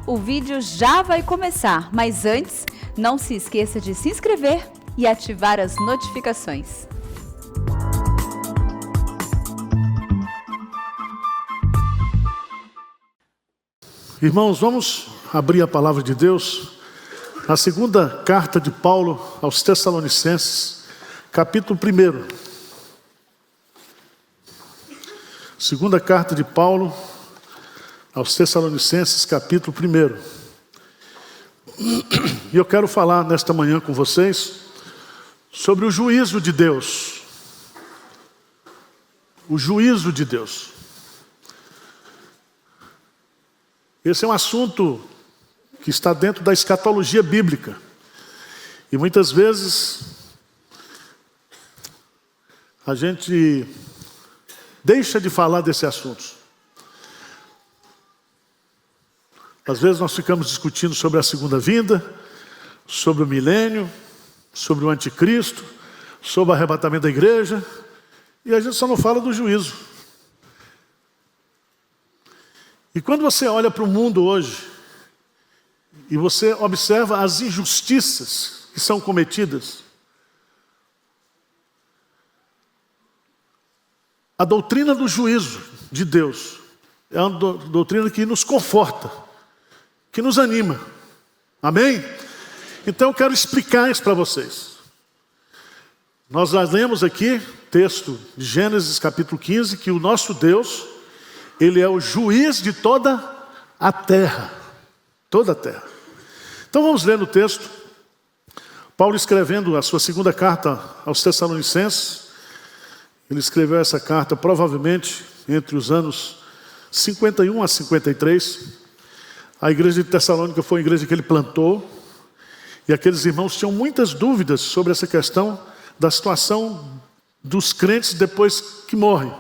O vídeo já vai começar, mas antes, não se esqueça de se inscrever e ativar as notificações. Irmãos, vamos abrir a palavra de Deus na segunda carta de Paulo aos Tessalonicenses, capítulo 1. Segunda carta de Paulo aos Tessalonicenses, capítulo 1. E eu quero falar nesta manhã com vocês sobre o juízo de Deus. O juízo de Deus. Esse é um assunto que está dentro da escatologia bíblica. E muitas vezes a gente deixa de falar desse assunto. Às vezes nós ficamos discutindo sobre a segunda vinda, sobre o milênio, sobre o anticristo, sobre o arrebatamento da igreja, e a gente só não fala do juízo. E quando você olha para o mundo hoje, e você observa as injustiças que são cometidas, a doutrina do juízo de Deus é uma doutrina que nos conforta, que nos anima. Amém? Então eu quero explicar isso para vocês. Nós já lemos aqui, texto de Gênesis capítulo 15, que o nosso Deus, Ele é o juiz de toda a terra. Toda a terra. Então vamos ler no texto. Paulo escrevendo a sua segunda carta aos Tessalonicenses. Ele escreveu essa carta provavelmente entre os anos 51 a 53. A igreja de Tessalônica foi a igreja que ele plantou. E aqueles irmãos tinham muitas dúvidas sobre essa questão da situação dos crentes depois que morrem.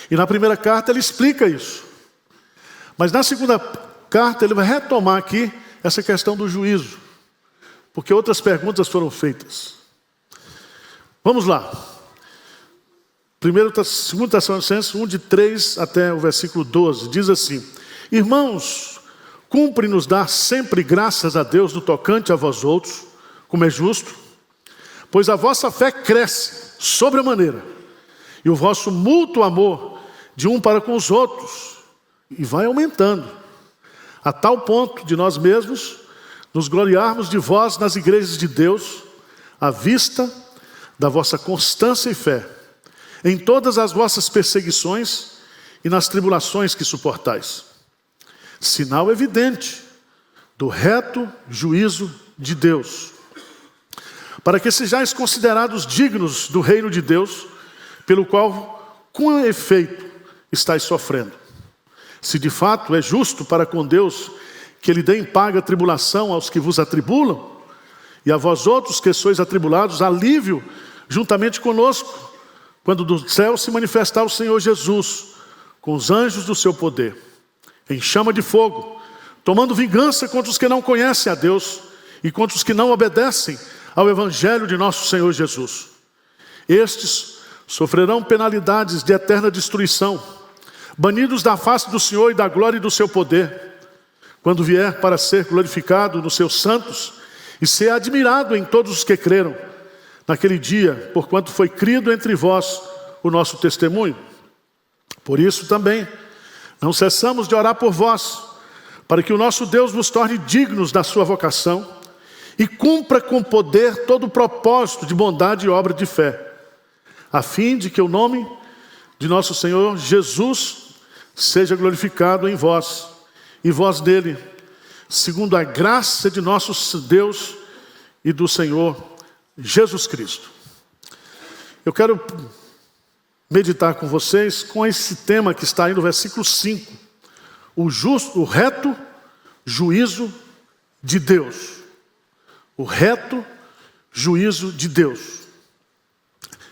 E na primeira carta ele explica isso. Mas na segunda carta ele vai retomar aqui essa questão do juízo. Porque outras perguntas foram feitas. Vamos lá. 2 Tessalonicenses 1, de 3 até o versículo 12. Diz assim: Irmãos, cumpre-nos dar sempre graças a Deus no tocante a vós outros, como é justo, pois a vossa fé cresce sobremaneira, e o vosso mútuo amor de um para com os outros, e vai aumentando, a tal ponto de nós mesmos nos gloriarmos de vós nas igrejas de Deus, à vista da vossa constância e fé, em todas as vossas perseguições e nas tribulações que suportais. Sinal evidente do reto juízo de Deus, para que sejais considerados dignos do reino de Deus, pelo qual, com efeito, estáis sofrendo. Se de fato é justo para com Deus que Ele dê em paga tribulação aos que vos atribulam, e a vós outros que sois atribulados, alívio juntamente conosco, quando do céu se manifestar o Senhor Jesus, com os anjos do seu poder, em chama de fogo, tomando vingança contra os que não conhecem a Deus e contra os que não obedecem ao Evangelho de nosso Senhor Jesus. Estes sofrerão penalidades de eterna destruição, banidos da face do Senhor e da glória e do seu poder, quando vier para ser glorificado nos seus santos e ser admirado em todos os que creram, naquele dia, porquanto foi crido entre vós o nosso testemunho. Por isso também não cessamos de orar por vós, para que o nosso Deus vos torne dignos da sua vocação e cumpra com poder todo o propósito de bondade e obra de fé, a fim de que o nome de nosso Senhor Jesus seja glorificado em vós e vós nele, segundo a graça de nosso Deus e do Senhor Jesus Cristo. Eu quero meditar com vocês com esse tema que está aí no versículo 5. O reto juízo de Deus. O reto juízo de Deus.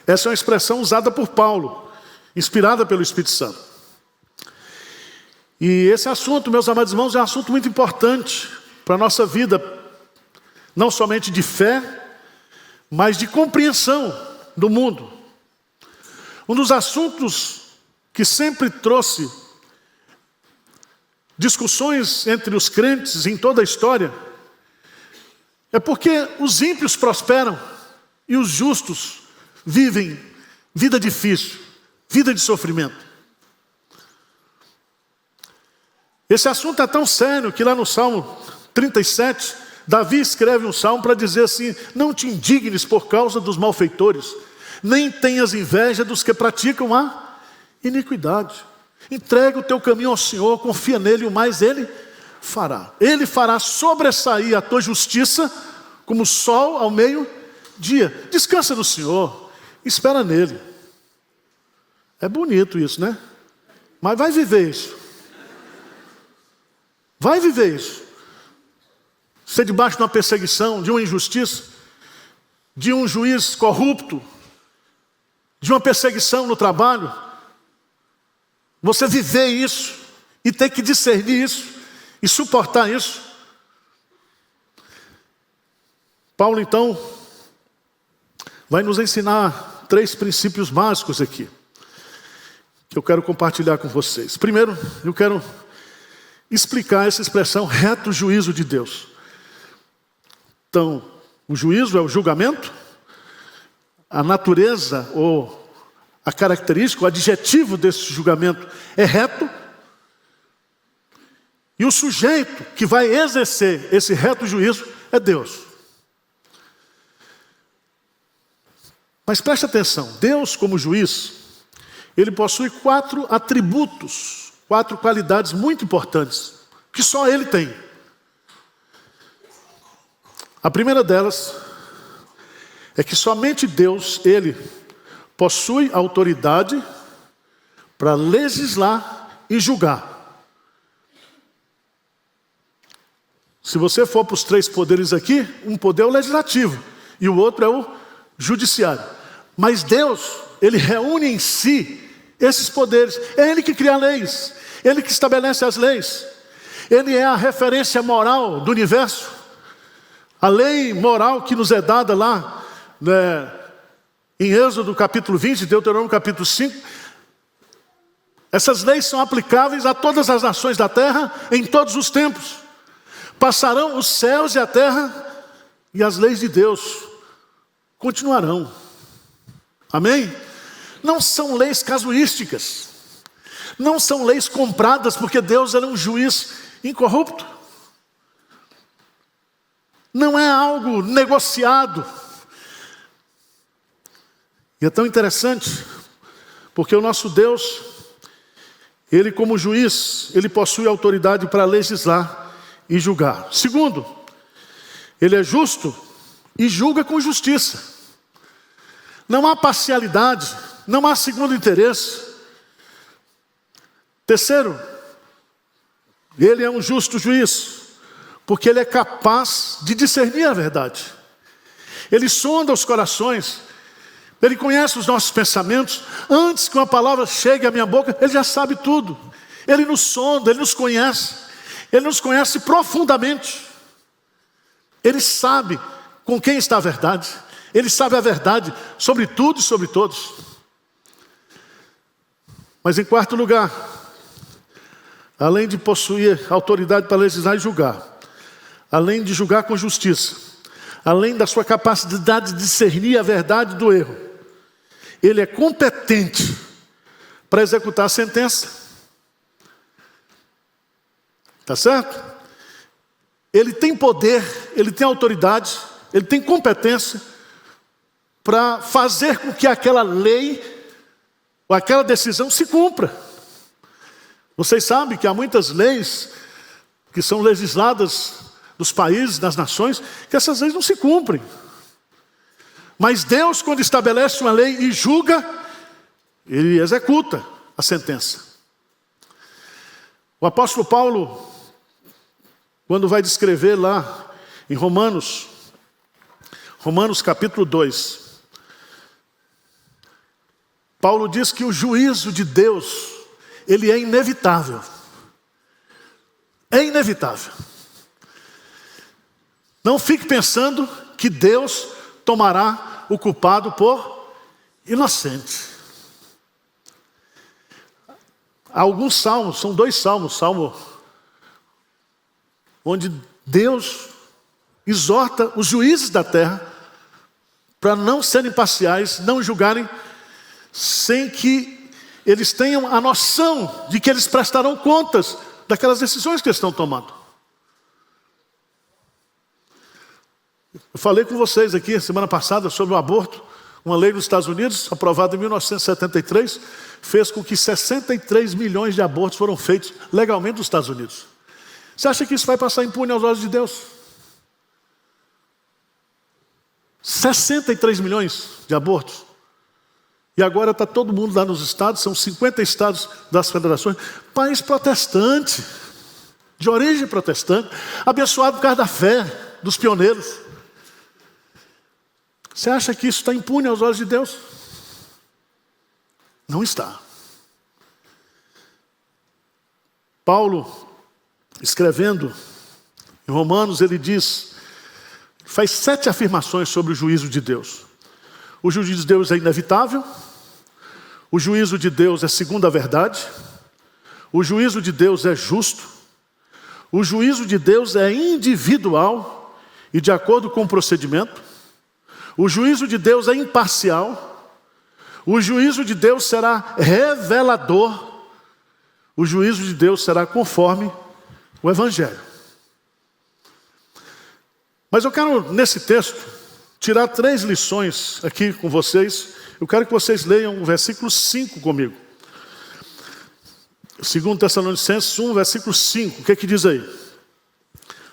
Essa é uma expressão usada por Paulo, inspirada pelo Espírito Santo. E esse assunto, meus amados irmãos, é um assunto muito importante para a nossa vida, não somente de fé, mas de compreensão do mundo. Um dos assuntos que sempre trouxe discussões entre os crentes em toda a história, é porque os ímpios prosperam e os justos vivem vida difícil, vida de sofrimento. Esse assunto é tão sério que lá no Salmo 37, Davi escreve um salmo para dizer assim: não te indignes por causa dos malfeitores, nem tenhas inveja dos que praticam a iniquidade. Entrega o teu caminho ao Senhor, confia nele, o mais ele fará. Ele fará sobressair a tua justiça como o sol ao meio-dia. Descansa no Senhor, espera nele. É bonito isso, né? Mas vai viver isso. Vai viver isso. Ser debaixo de uma perseguição, de uma injustiça, de um juiz corrupto, de uma perseguição no trabalho. Você viver isso e ter que discernir isso e suportar isso. Paulo, então, vai nos ensinar 3 princípios básicos aqui, que eu quero compartilhar com vocês. Primeiro, eu quero explicar essa expressão reto juízo de Deus. Então, o juízo é o julgamento, a natureza ou a característica, o adjetivo desse julgamento é reto, e o sujeito que vai exercer esse reto juízo é Deus. Mas preste atenção, Deus como juiz, ele possui 4 atributos, 4 qualidades muito importantes, que só ele tem. A primeira delas é que somente Deus, ele possui autoridade para legislar e julgar. Se você for para os 3 poderes aqui, um poder é o legislativo e o outro é o judiciário. Mas Deus, ele reúne em si esses poderes. É ele que cria leis, ele que estabelece as leis. Ele é a referência moral do universo. A lei moral que nos é dada lá, né, em Êxodo capítulo 20, Deuteronômio capítulo 5, essas leis são aplicáveis a todas as nações da terra, em todos os tempos. Passarão os céus e a terra, e as leis de Deus continuarão. Amém? Não são leis casuísticas, não são leis compradas, porque Deus é um juiz incorrupto. Não é algo negociado. E é tão interessante, porque o nosso Deus, ele como juiz, ele possui autoridade para legislar e julgar. Segundo, ele é justo e julga com justiça. Não há parcialidade, não há segundo interesse. Terceiro, ele é um justo juiz, porque ele é capaz de discernir a verdade. Ele sonda os corações, ele conhece os nossos pensamentos. Antes que uma palavra chegue à minha boca, ele já sabe tudo. Ele nos sonda, ele nos conhece profundamente. Ele sabe com quem está a verdade. Ele sabe a verdade sobre tudo e sobre todos. Mas em quarto lugar, além de possuir autoridade para legislar e julgar, além de julgar com justiça, além da sua capacidade de discernir a verdade do erro, ele é competente para executar a sentença. Está certo? Ele tem poder, ele tem autoridade, ele tem competência para fazer com que aquela lei ou aquela decisão se cumpra. Vocês sabem que há muitas leis que são legisladas nos países, nas nações, que essas leis não se cumprem. Mas Deus, quando estabelece uma lei e julga, ele executa a sentença. O apóstolo Paulo, quando vai descrever lá em Romanos capítulo 2, Paulo diz que o juízo de Deus, ele é inevitável. É inevitável. Não fique pensando que Deus tomará o culpado por inocente. Há alguns salmos, são 2 salmos, Salmo onde Deus exorta os juízes da terra para não serem parciais, não julgarem, sem que eles tenham a noção de que eles prestarão contas daquelas decisões que eles estão tomando. Eu falei com vocês aqui semana passada sobre o aborto. Uma lei nos Estados Unidos, aprovada em 1973, fez com que 63 milhões de abortos foram feitos legalmente nos Estados Unidos. Você acha que isso vai passar impune aos olhos de Deus? 63 milhões de abortos. E agora está todo mundo lá nos estados, são 50 estados das federações, país protestante, de origem protestante, abençoado por causa da fé dos pioneiros. Você acha que isso está impune aos olhos de Deus? Não está. Paulo, escrevendo em Romanos, ele diz, faz 7 afirmações sobre o juízo de Deus. O juízo de Deus é inevitável, o juízo de Deus é segundo a verdade, o juízo de Deus é justo, o juízo de Deus é individual e de acordo com o procedimento, o juízo de Deus é imparcial, o juízo de Deus será revelador, o juízo de Deus será conforme o Evangelho. Mas eu quero, nesse texto, tirar 3 lições aqui com vocês. Eu quero que vocês leiam o versículo 5 comigo. 2 Tessalonicenses 1, versículo 5. O que é que diz aí?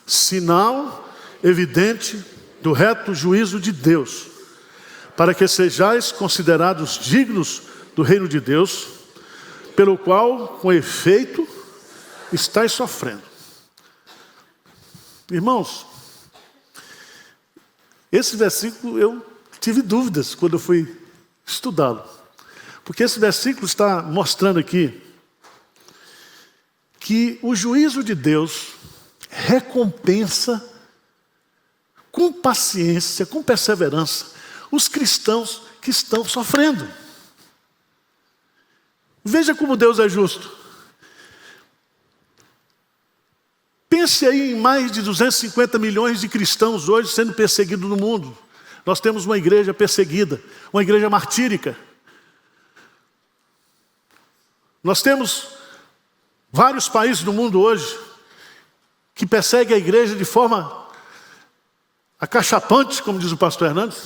Sinal evidente do reto juízo de Deus, para que sejais considerados dignos do reino de Deus, pelo qual, com efeito, estáis sofrendo. Irmãos, esse versículo eu tive dúvidas quando eu fui estudá-lo. Porque esse versículo está mostrando aqui que o juízo de Deus recompensa com paciência, com perseverança, os cristãos que estão sofrendo. Veja como Deus é justo. Pense aí em mais de 250 milhões de cristãos hoje sendo perseguidos no mundo. Nós temos uma igreja perseguida, uma igreja martírica. Nós temos vários países do mundo hoje que perseguem a igreja de forma acachapante, como diz o pastor Hernandes.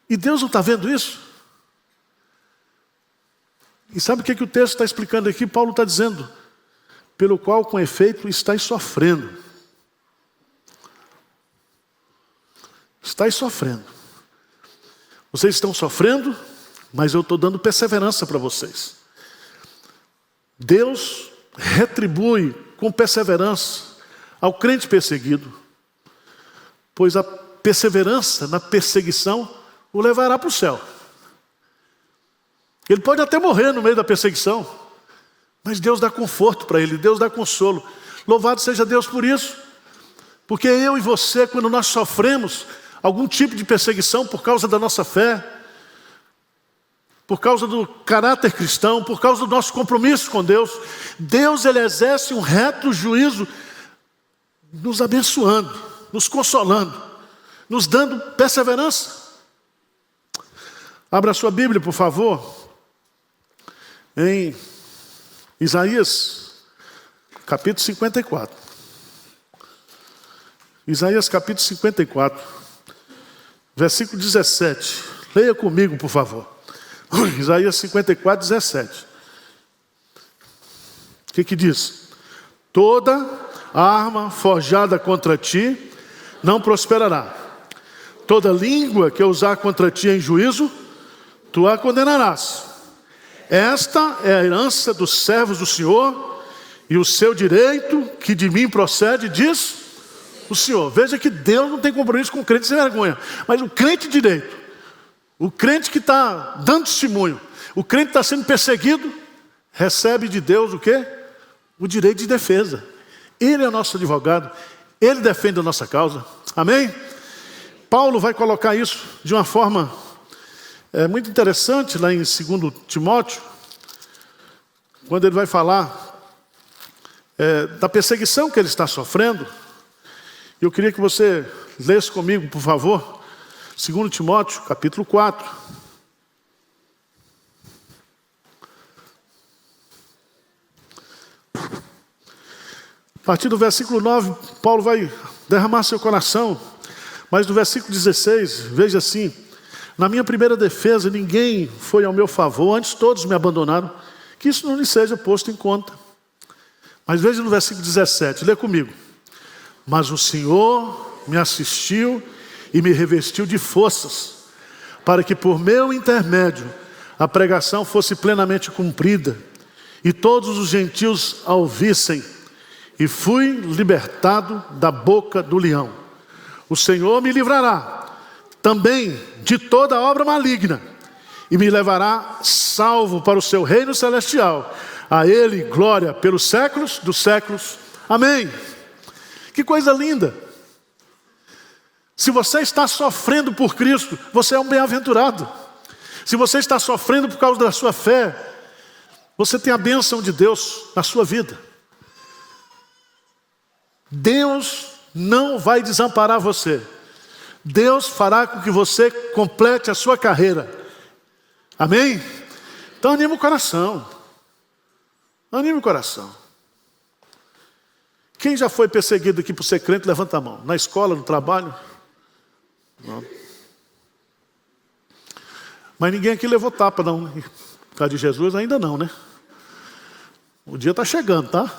E Deus não está vendo isso? E sabe o que o texto está explicando aqui? Paulo está dizendo, pelo qual com efeito estáis sofrendo. Estáis sofrendo. Vocês estão sofrendo, mas eu estou dando perseverança para vocês. Deus retribui com perseverança ao crente perseguido, pois a perseverança na perseguição o levará para o céu. Ele pode até morrer no meio da perseguição, mas Deus dá conforto para ele, Deus dá consolo. Louvado seja Deus por isso, porque eu e você, quando nós sofremos algum tipo de perseguição por causa da nossa fé, por causa do caráter cristão, por causa do nosso compromisso com Deus, Deus ele exerce um reto juízo, nos abençoando, nos consolando, nos dando perseverança. Abra a sua Bíblia, por favor, em Isaías, capítulo 54. Isaías, capítulo 54, versículo 17. Leia comigo, por favor. Isaías 54, 17. O que diz? Toda arma forjada contra ti não prosperará. Toda língua que usar contra ti em juízo, tu a condenarás. Esta é a herança dos servos do Senhor e o seu direito que de mim procede, diz o Senhor. Veja que Deus não tem compromisso com o crente sem vergonha, mas o crente de direito, o crente que está dando testemunho, o crente que está sendo perseguido, recebe de Deus o quê? O direito de defesa. Ele é o nosso advogado, ele defende a nossa causa. Amém? Paulo vai colocar isso de uma forma muito interessante lá em 2 Timóteo, quando ele vai falar da perseguição que ele está sofrendo. Eu queria que você lesse comigo, por favor, 2 Timóteo, capítulo 4. A partir do versículo 9, Paulo vai derramar seu coração. Mas no versículo 16, veja assim: na minha primeira defesa, ninguém foi ao meu favor, antes todos me abandonaram, que isso não lhe seja posto em conta. Mas veja no versículo 17, lê comigo. Mas o Senhor me assistiu e me revestiu de forças, para que por meu intermédio a pregação fosse plenamente cumprida, e todos os gentios a ouvissem, e fui libertado da boca do leão. O Senhor me livrará também de toda obra maligna, e me levará salvo para o seu reino celestial. A Ele glória pelos séculos dos séculos. Amém. Que coisa linda. Se você está sofrendo por Cristo, você é um bem-aventurado. Se você está sofrendo por causa da sua fé, você tem a bênção de Deus na sua vida. Deus não vai desamparar você. Deus fará com que você complete a sua carreira. Amém? Então anime o coração. Anime o coração. Quem já foi perseguido aqui por ser crente, levanta a mão. Na escola, no trabalho? Não. Mas ninguém aqui levou tapa, não. Por causa de Jesus, ainda não, né? O dia está chegando, tá?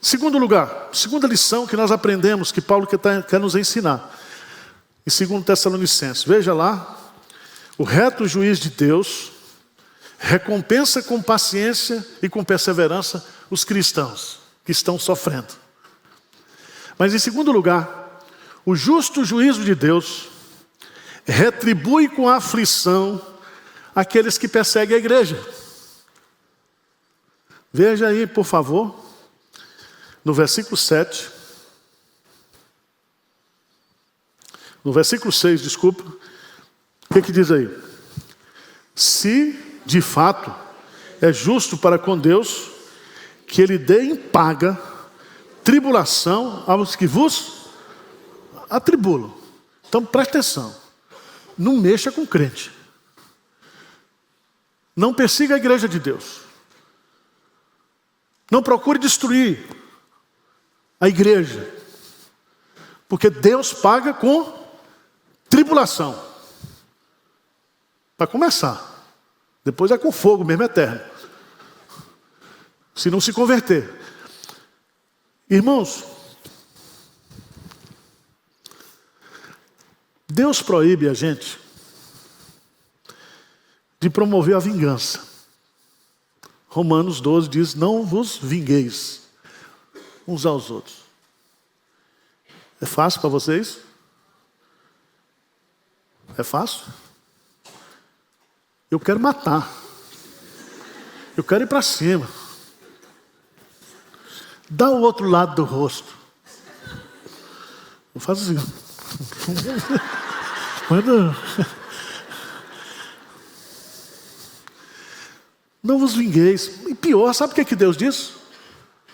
Segundo lugar, segunda lição que nós aprendemos, que Paulo quer nos ensinar. Em 2 Tessalonicenses, veja lá. O reto juiz de Deus recompensa com paciência e com perseverança os cristãos que estão sofrendo. Mas em segundo lugar, o justo juízo de Deus retribui com aflição aqueles que perseguem a igreja. Veja aí, por favor, no versículo 7. No versículo 6, desculpa. O que diz aí? Se de fato é justo para com Deus que Ele dê em paga tribulação aos que vos atribulam. Então preste atenção. Não mexa com crente. Não persiga a igreja de Deus. Não procure destruir a igreja. Porque Deus paga com tribulação. Para começar. Depois é com fogo mesmo, eterno. Se não se converter. Irmãos, Deus proíbe a gente de promover a vingança. Romanos 12 diz: não vos vingueis uns aos outros. É fácil para vocês? É fácil? Eu quero matar. Eu quero ir para cima. Dá o outro lado do rosto. Eu faço assim. Não vos vingueis. E pior, sabe o que Deus diz?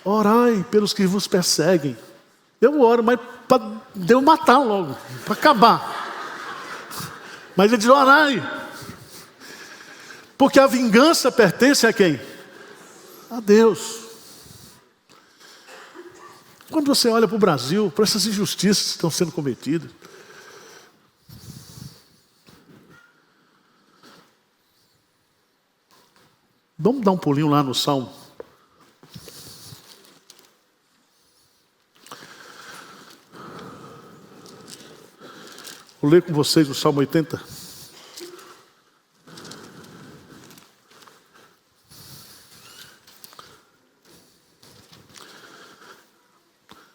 Orai pelos que vos perseguem. Eu oro, mas para Deus matar logo, para acabar. Mas ele diz: orai. Porque a vingança pertence a quem? A Deus. Quando você olha para o Brasil, para essas injustiças que estão sendo cometidas, vamos dar um pulinho lá no Salmo. Vou ler com vocês o Salmo 80.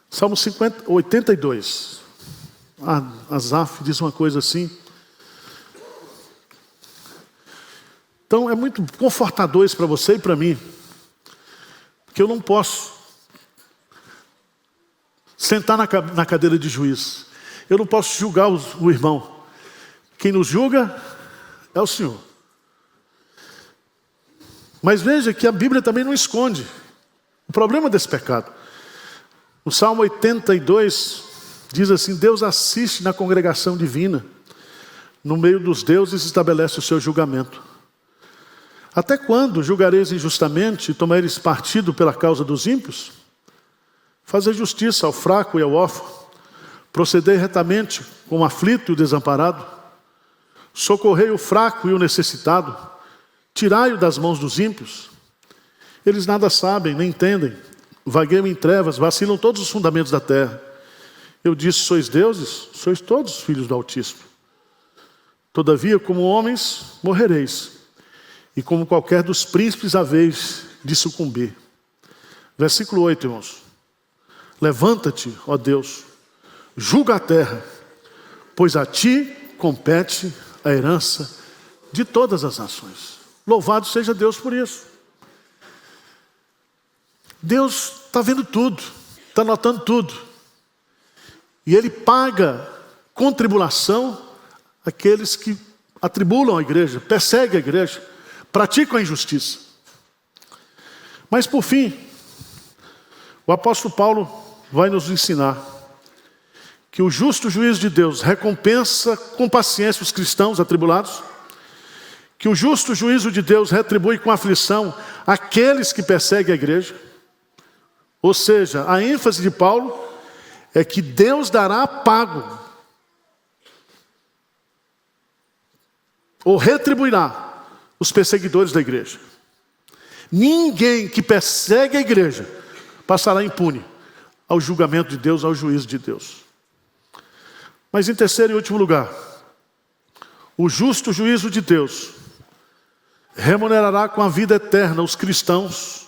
Salmo 82. Asaf diz uma coisa assim. Então é muito confortador isso para você e para mim. Porque eu não posso sentar na cadeira de juiz. Eu não posso julgar o irmão. Quem nos julga é o Senhor. Mas veja que a Bíblia também não esconde o problema desse pecado. O Salmo 82 diz assim: Deus assiste na congregação divina, no meio dos deuses estabelece o seu julgamento. Até quando julgareis injustamente e tomareis partido pela causa dos ímpios? Fazei justiça ao fraco e ao órfão, procedei retamente com o aflito e o desamparado, socorrei o fraco e o necessitado, tirai-o das mãos dos ímpios. Eles nada sabem, nem entendem, vagueiam em trevas, vacilam todos os fundamentos da terra. Eu disse: sois deuses, sois todos filhos do Altíssimo. Todavia, como homens, morrereis, e como qualquer dos príncipes haveis de sucumbir. Versículo 8, irmãos. Levanta-te, ó Deus, julga a terra, pois a ti compete a herança de todas as nações. Louvado seja Deus por isso. Deus está vendo tudo, está notando tudo. E Ele paga com tribulação aqueles que atribulam a igreja, perseguem a igreja, praticam a injustiça. Mas por fim, o apóstolo Paulo vai nos ensinar que o justo juízo de Deus recompensa com paciência os cristãos atribulados, que o justo juízo de Deus retribui com aflição aqueles que perseguem a igreja. Ou seja, a ênfase de Paulo é que Deus dará pago, ou retribuirá os perseguidores da igreja. Ninguém que persegue a igreja passará impune ao julgamento de Deus, ao juízo de Deus. Mas em terceiro e último lugar, o justo juízo de Deus remunerará com a vida eterna os cristãos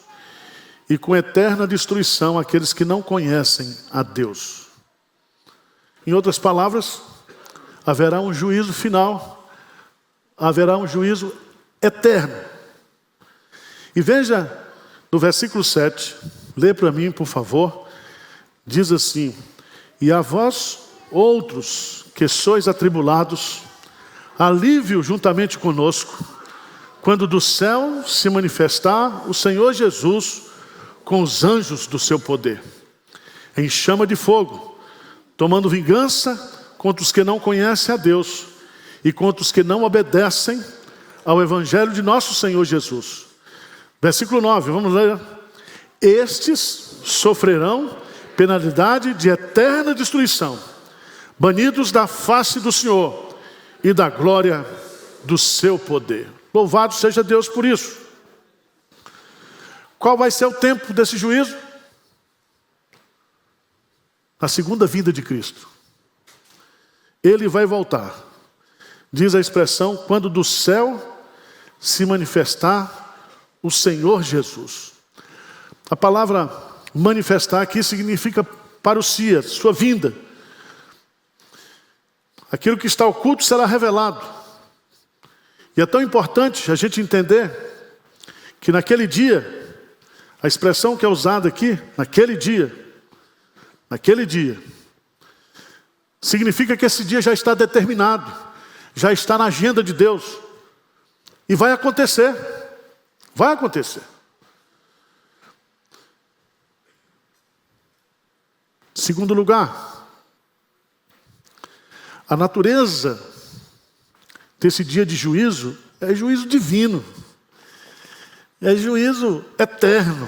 e com eterna destruição aqueles que não conhecem a Deus. Em outras palavras, haverá um juízo final, haverá um juízo eterno. E veja no versículo 7, lê para mim, por favor, diz assim: e a vós outros que sois atribulados, alívio juntamente conosco, quando do céu se manifestar o Senhor Jesus com os anjos do seu poder, em chama de fogo, tomando vingança contra os que não conhecem a Deus e contra os que não obedecem ao evangelho de nosso Senhor Jesus. Versículo 9, vamos ler. Estes sofrerão penalidade de eterna destruição, banidos da face do Senhor e da glória do seu poder. Louvado seja Deus por isso. Qual vai ser o tempo desse juízo? A segunda vinda de Cristo. Ele vai voltar. Diz a expressão: quando do céu se manifestar o Senhor Jesus. A palavra manifestar aqui significa parousia, sua vinda. Aquilo que está oculto será revelado. E é tão importante a gente entender que naquele dia, a expressão que é usada aqui, naquele dia, significa que esse dia já está determinado, já está na agenda de Deus. E vai acontecer. Vai acontecer. Segundo lugar, a natureza desse dia de juízo é juízo divino, é juízo eterno,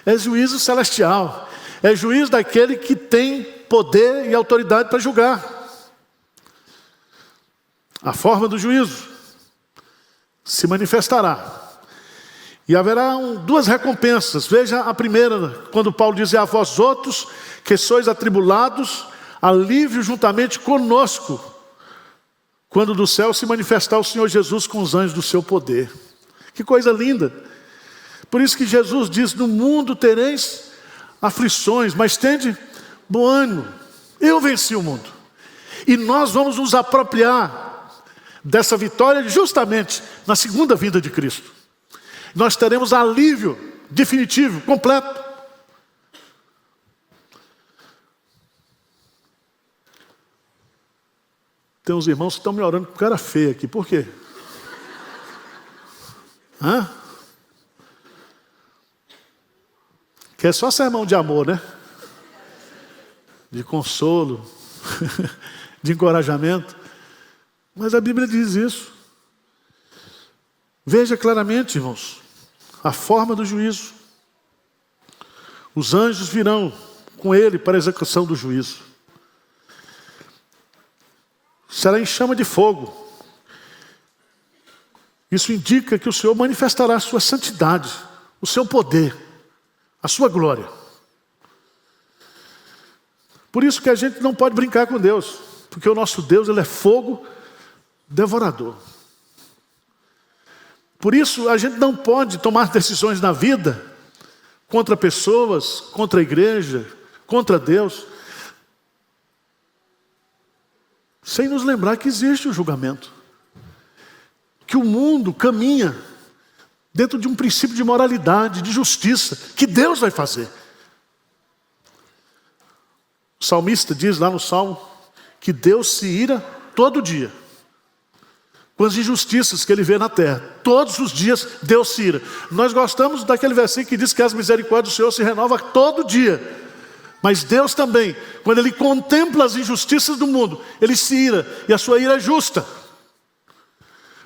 é juízo celestial, é juízo daquele que tem poder e autoridade para julgar. A forma do juízo se manifestará. E haverá duas recompensas. Veja a primeira, quando Paulo diz: a vós outros que sois atribulados, alívio juntamente conosco, quando do céu se manifestar o Senhor Jesus com os anjos do seu poder. Que coisa linda! Por isso que Jesus diz: no mundo tereis aflições, mas tende bom ânimo, eu venci o mundo. E nós vamos nos apropriar dessa vitória justamente na segunda vinda de Cristo. Nós teremos alívio definitivo, completo. Tem uns irmãos que estão me orando com cara feia aqui. Por quê? Hã? Que é só sermão de amor, né? De consolo, de encorajamento. Mas a Bíblia diz isso. Veja claramente, irmãos, a forma do juízo. Os anjos virão com ele para a execução do juízo. Será em chama de fogo. Isso indica que o Senhor manifestará a sua santidade, o seu poder, a sua glória. Por isso que a gente não pode brincar com Deus, porque o nosso Deus, ele é fogo devorador. Por isso a gente não pode tomar decisões na vida contra pessoas, contra a igreja, contra Deus, sem nos lembrar que existe o julgamento. Que o mundo caminha dentro de um princípio de moralidade, de justiça, que Deus vai fazer. O salmista diz lá no Salmo que Deus se ira todo dia com as injustiças que ele vê na terra. Todos os dias Deus se ira. Nós gostamos daquele versículo que diz que as misericórdias do Senhor se renovam todo dia. Mas Deus também, quando ele contempla as injustiças do mundo, ele se ira, e a sua ira é justa.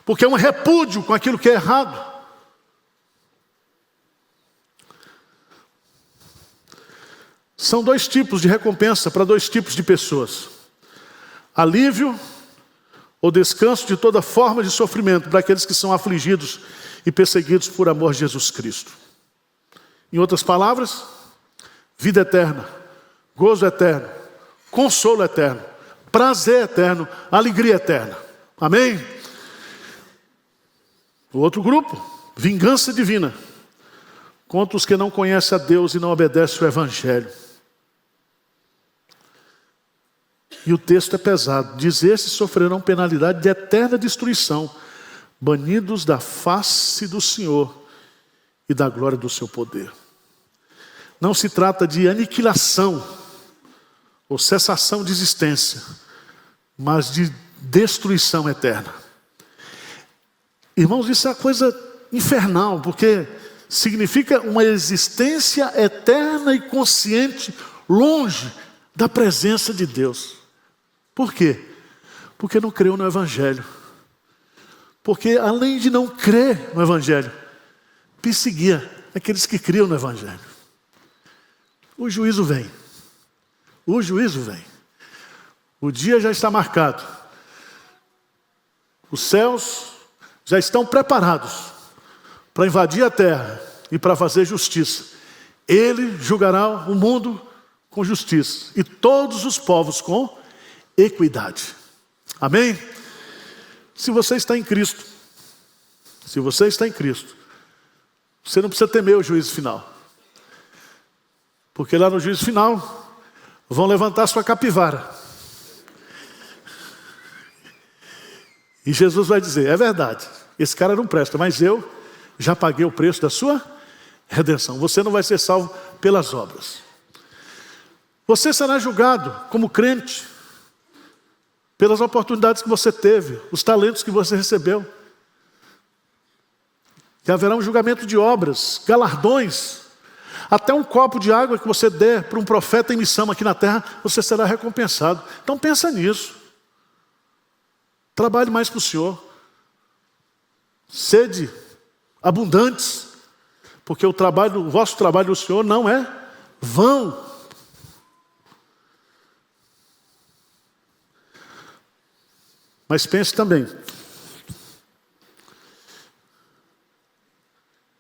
Porque é um repúdio com aquilo que é errado. São dois tipos de recompensa para dois tipos de pessoas. Alívio ou descanso de toda forma de sofrimento para aqueles que são afligidos e perseguidos por amor de Jesus Cristo. Em outras palavras, vida eterna, gozo eterno, consolo eterno, prazer eterno, alegria eterna. Amém? O outro grupo, vingança divina, contra os que não conhecem a Deus e não obedecem o Evangelho. E o texto é pesado. Diz: esses sofrerão penalidade de eterna destruição, banidos da face do Senhor e da glória do seu poder. Não se trata de aniquilação ou cessação de existência, mas de destruição eterna. Irmãos, isso é uma coisa infernal, porque significa uma existência eterna e consciente, longe da presença de Deus. Por quê? Porque não creu no Evangelho. Porque além de não crer no Evangelho, perseguia aqueles que criam no Evangelho. O juízo vem. O juízo vem. O dia já está marcado. Os céus já estão preparados para invadir a terra e para fazer justiça. Ele julgará o mundo com justiça e todos os povos com equidade. Amém? Se você está em Cristo, você não precisa temer o juízo final. Porque lá no juízo final, vão levantar sua capivara. E Jesus vai dizer: é verdade, esse cara não presta, mas eu já paguei o preço da sua redenção. Você não vai ser salvo pelas obras. Você será julgado como crente pelas oportunidades que você teve, os talentos que você recebeu. E haverá um julgamento de obras, galardões. Até um copo de água que você der para um profeta em missão aqui na terra, você será recompensado. Então pensa nisso. Trabalhe mais para o Senhor. Sede abundantes, porque o vosso trabalho do Senhor não é vão. Mas pense também,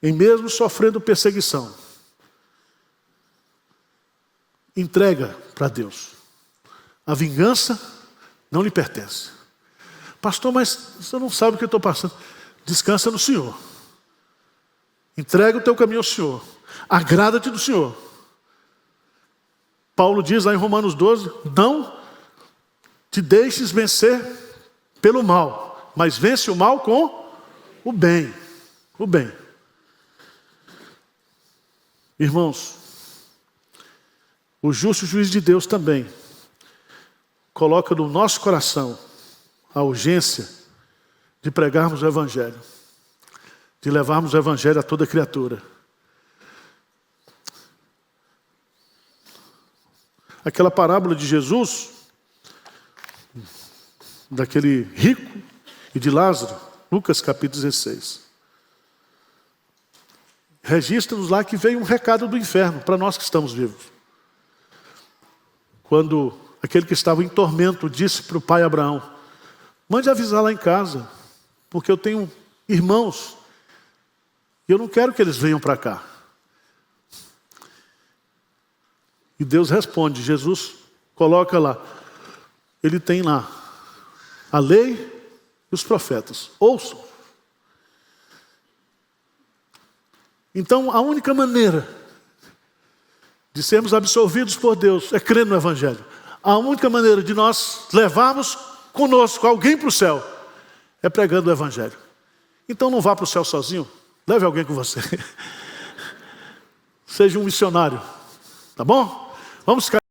em mesmo sofrendo perseguição, entrega para Deus. A vingança não lhe pertence. Pastor, mas você não sabe o que eu estou passando. Descansa no Senhor. Entrega o teu caminho ao Senhor. Agrada-te do Senhor. Paulo diz lá em Romanos 12, não te deixes vencer pelo mal, mas vence o mal com o bem. O bem. Irmãos, o justo juiz de Deus também coloca no nosso coração a urgência de pregarmos o Evangelho, de levarmos o Evangelho a toda criatura. aquela parábola de Jesus, daquele rico e de Lázaro, Lucas capítulo 16. Registra-nos lá que veio um recado do inferno para nós que estamos vivos. Quando aquele que estava em tormento disse para o pai Abraão: mande avisar lá em casa, porque eu tenho irmãos e eu não quero que eles venham para cá. E Deus responde, Jesus coloca lá, ele tem lá a lei e os profetas, ouçam. Então a única maneira de sermos absolvidos por Deus é crer no Evangelho. A única maneira de nós levarmos conosco alguém para o céu é pregando o Evangelho. Então não vá para o céu sozinho, leve alguém com você. Seja um missionário, tá bom? Vamos ficar.